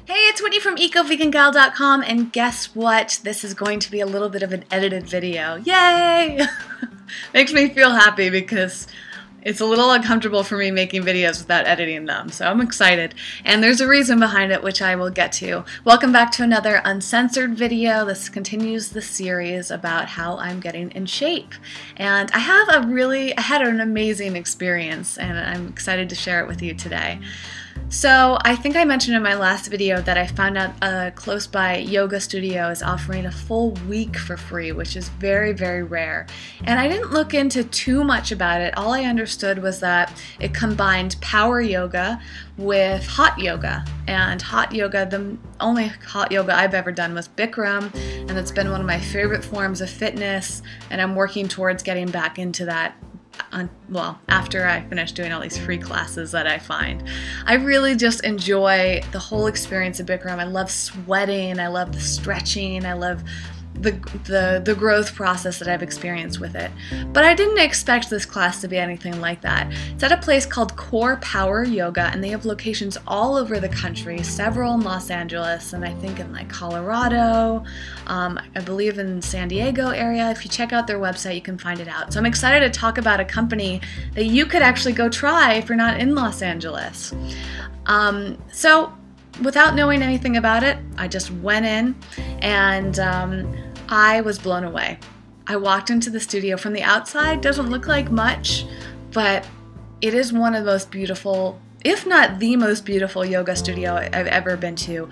Hey, it's Whitney from EcoVeganGal.com, and guess what? This is going to be a little bit of an edited video. Yay! Makes me feel happy because it's a little uncomfortable for me making videos without editing them, so I'm excited. And there's a reason behind it, which I will get to. Welcome back to another uncensored video. This continues the series about how I'm getting in shape. And I had an amazing experience, and I'm excited to share it with you today. So I think I mentioned in my last video that I found out a close by yoga studio is offering a full week for free, which is very, very rare. And I didn't look into too much about it. All I understood was that it combined power yoga with hot yoga. And hot yoga, the only hot yoga I've ever done was Bikram, and it's been one of my favorite forms of fitness, and I'm working towards getting back into that. Well, after I finish doing all these free classes that I find. I really just enjoy the whole experience of Bikram. I love sweating, I love the stretching, I love the growth process that I've experienced with it. But I didn't expect this class to be anything like that. It's at a place called Core Power Yoga, and they have locations all over the country, several in Los Angeles, and I think in like Colorado, I believe in San Diego area. If you check out their website, you can find it out. So I'm excited to talk about a company that you could actually go try if you're not in Los Angeles. So without knowing anything about it, I just went in, and I was blown away. I walked into the studio. From the outside, doesn't look like much, but it is one of the most beautiful, if not the most beautiful yoga studio I've ever been to.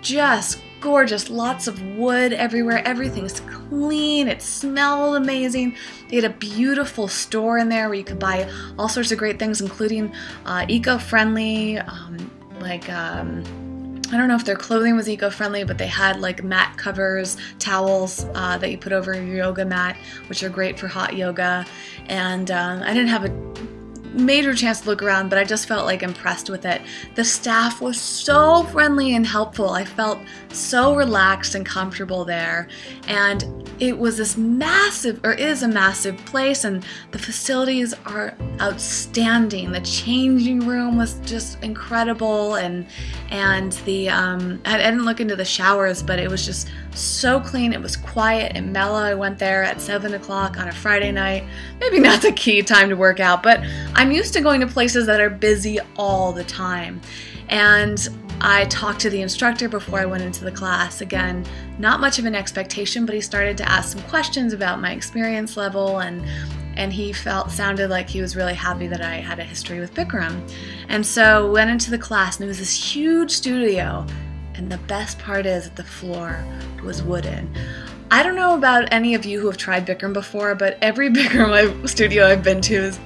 Just gorgeous, lots of wood everywhere, everything's clean, it smelled amazing. They had a beautiful store in there where you could buy all sorts of great things, including eco-friendly, I don't know if their clothing was eco-friendly, but they had like mat covers, towels that you put over your yoga mat, which are great for hot yoga. And I didn't have a major chance to look around, but I just felt like impressed with it. The staff was so friendly and helpful. I felt so relaxed and comfortable there. And it was this massive, or is a massive place, and the facilities are outstanding. The changing room was just incredible, and the I didn't look into the showers, but it was just so clean. It was quiet and mellow. I went there at 7 o'clock on a Friday night. Maybe not the key time to work out, but I'm used to going to places that are busy all the time. And I talked to the instructor before I went into the class. Again, not much of an expectation, but he started to ask some questions about my experience level, and he sounded like he was really happy that I had a history with Bikram. And so went into the class, and it was this huge studio, and the best part is that the floor was wooden. I don't know about any of you who have tried Bikram before, but every Bikram studio I've been to is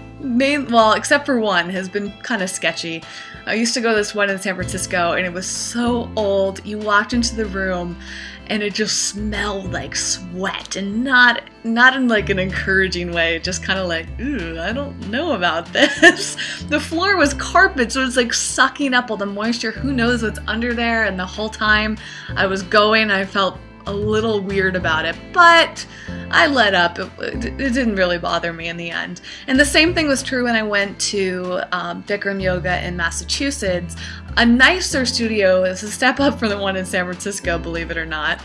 except for one, has been kind of sketchy. I used to go to this one in San Francisco, and it was so old. You walked into the room, and it just smelled like sweat, and not in like an encouraging way, just kind of like, ooh, I don't know about this. The floor was carpet, so it was like sucking up all the moisture. Who knows what's under there? And the whole time I was going, I felt a little weird about it, but I let up. It didn't really bother me in the end. And the same thing was true when I went to Bikram Yoga in Massachusetts. A nicer studio. It's a step up from the one in San Francisco, believe it or not,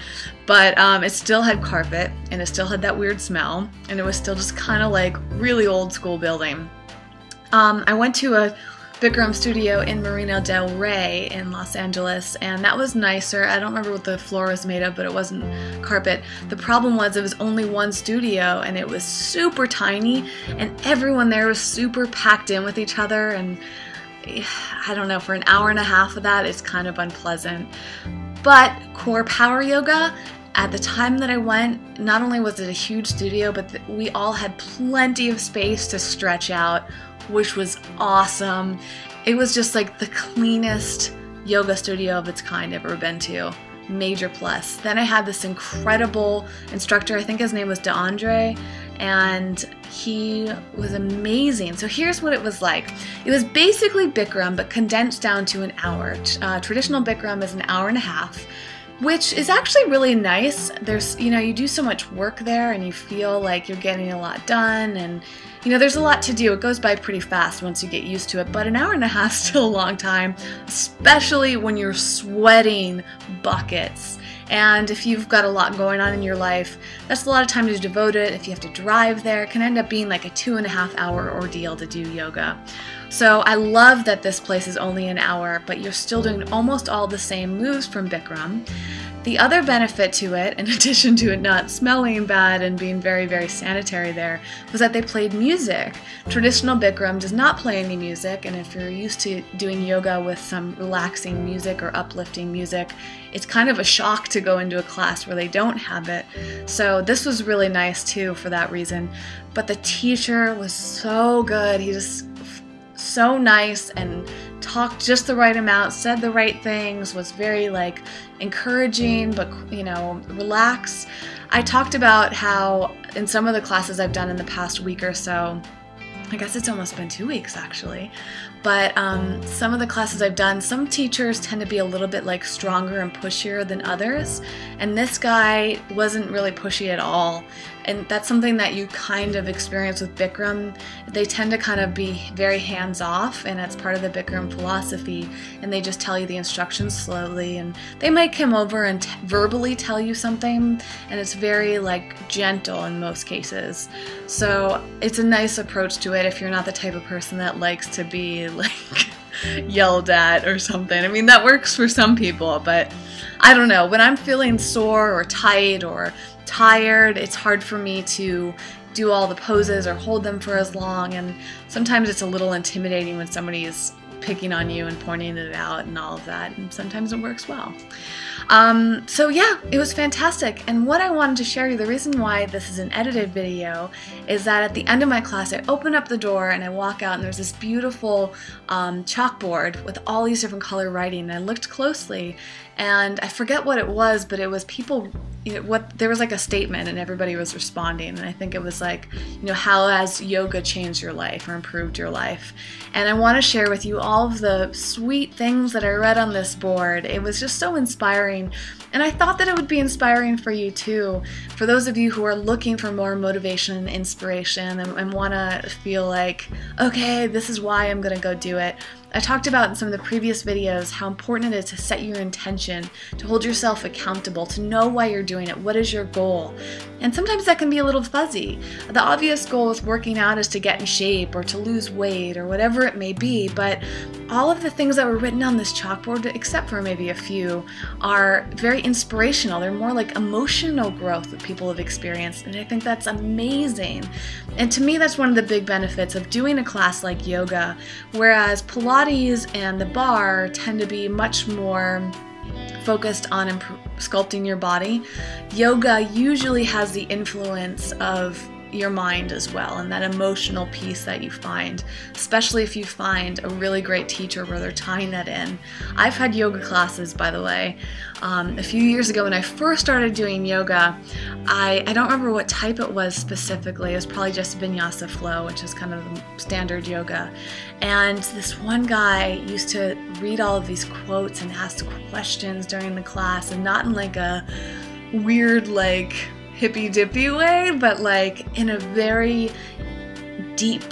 but it still had carpet, and it still had that weird smell, and it was still just kind of like really old school building. I went to a Bikram studio in Marina del Rey in Los Angeles, and that was nicer. I don't remember what the floor was made of, but it wasn't carpet. The problem was it was only one studio, and it was super tiny, and everyone there was super packed in with each other, and I don't know, for an hour and a half of that, it's kind of unpleasant. But Core Power Yoga, at the time that I went, not only was it a huge studio, but we all had plenty of space to stretch out, which was awesome. It was just like the cleanest yoga studio of its kind I've ever been to. Major plus. Then I had this incredible instructor, I think his name was DeAndre, and he was amazing. So here's what it was like. It was basically Bikram, but condensed down to an hour. Traditional Bikram is an hour and a half, which is actually really nice. There's, you do so much work there, and you feel like you're getting a lot done, and You know, there's a lot to do. It goes by pretty fast once you get used to it, but an hour and a half is still a long time, especially when you're sweating buckets. And if you've got a lot going on in your life, that's a lot of time to devote it. If you have to drive there, it can end up being like a 2.5-hour ordeal to do yoga. So I love that this place is only an hour, but you're still doing almost all the same moves from Bikram. The other benefit to it, in addition to it not smelling bad and being very, very sanitary there, was that they played music. Traditional Bikram does not play any music, and if you're used to doing yoga with some relaxing music or uplifting music, it's kind of a shock to go into a class where they don't have it. So this was really nice too for that reason. But the teacher was so good. He just so nice and talked just the right amount, said the right things, was very like encouraging, but you know, relaxed. I talked about how in some of the classes I've done in the past week or so, I guess it's almost been 2 weeks actually, but some of the classes I've done, some teachers tend to be a little bit like stronger and pushier than others, and this guy wasn't really pushy at all. And that's something that you kind of experience with Bikram. They tend to kind of be very hands-off, and that's part of the Bikram philosophy, and they just tell you the instructions slowly, and they might come over and verbally tell you something, and it's very like gentle in most cases. So it's a nice approach to it if you're not the type of person that likes to be like yelled at or something. I mean, that works for some people, but I don't know. When I'm feeling sore or tight or tired, it's hard for me to do all the poses or hold them for as long, and sometimes it's a little intimidating when somebody is picking on you and pointing it out and all of that, and sometimes it works well. So yeah, it was fantastic. And what I wanted to share you, the reason why this is an edited video, is that at the end of my class I open up the door and I walk out and there's this beautiful chalkboard with all these different color writing, and I looked closely and I forget what it was, but it was people, you know, there was like a statement and everybody was responding, and I think it was like, you know, how has yoga changed your life or improved your life? And I want to share with you all of the sweet things that I read on this board. It was just so inspiring, and I thought that it would be inspiring for you too, for those of you who are looking for more motivation and inspiration and want to feel like, okay, this is why I'm going to go do it. I talked about in some of the previous videos how important it is to set your intention, to hold yourself accountable, to know why you're doing it, what is your goal. And sometimes that can be a little fuzzy. The obvious goal with working out is to get in shape or to lose weight or whatever it may be, but all of the things that were written on this chalkboard, except for maybe a few, are very inspirational. They're more like emotional growth that people have experienced, and I think that's amazing. And to me, that's one of the big benefits of doing a class like yoga, whereas Pilates and the bar tend to be much more focused on sculpting your body. Yoga usually has the influence of your mind as well, and that emotional piece that you find, especially if you find a really great teacher where they're tying that in. I've had yoga classes, by the way. A few years ago when I first started doing yoga, I don't remember what type it was specifically. It was probably just vinyasa flow, which is kind of the standard yoga. And this one guy used to read all of these quotes and ask questions during the class, and not in like a weird like hippy-dippy way, but like in a very deep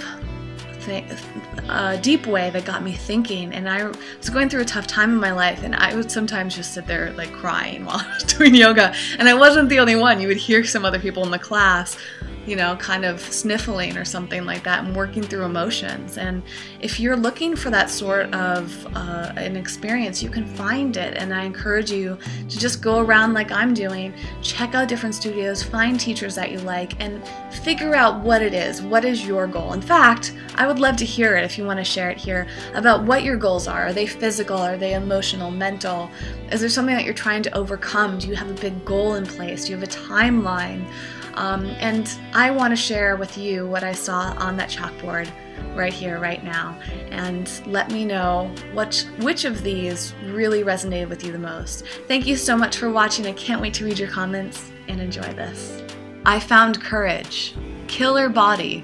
way that got me thinking. And I was going through a tough time in my life, and I would sometimes just sit there like crying while I was doing yoga, and I wasn't the only one. You would hear some other people in the class, you know, kind of sniffling or something like that and working through emotions. And if you're looking for that sort of an experience, you can find it. And I encourage you to just go around like I'm doing, check out different studios, find teachers that you like, and figure out what it is. What is your goal? In fact, I would love to hear it if you want to share it here about what your goals are. Are they physical? Are they emotional, mental? Is there something that you're trying to overcome? Do you have a big goal in place? Do you have a timeline? And I want to share with you what I saw on that chalkboard right here, right now, and let me know which of these really resonated with you the most. Thank you so much for watching. I can't wait to read your comments and enjoy this. I found courage. Killer body.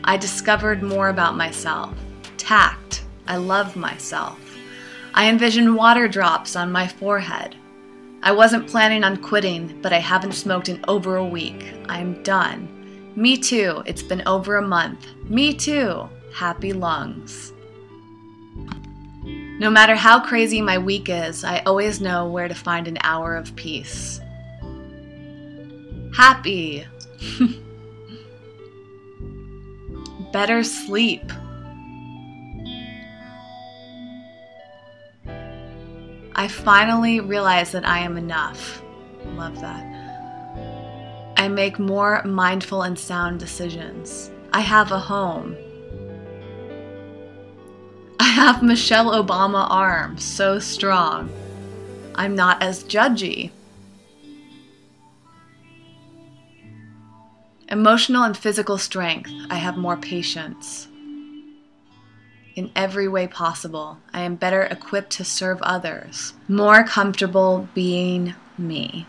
I discovered more about myself. Tact. I love myself. I envisioned water drops on my forehead. I wasn't planning on quitting, but I haven't smoked in over a week. I'm done. Me too. It's been over a month. Me too. Happy lungs. No matter how crazy my week is, I always know where to find an hour of peace. Happy. Better sleep. I finally realize that I am enough. Love that. I make more mindful and sound decisions. I have a home. I have Michelle Obama arms, so strong. I'm not as judgy. Emotional and physical strength. I have more patience. In every way possible, I am better equipped to serve others. More comfortable being me.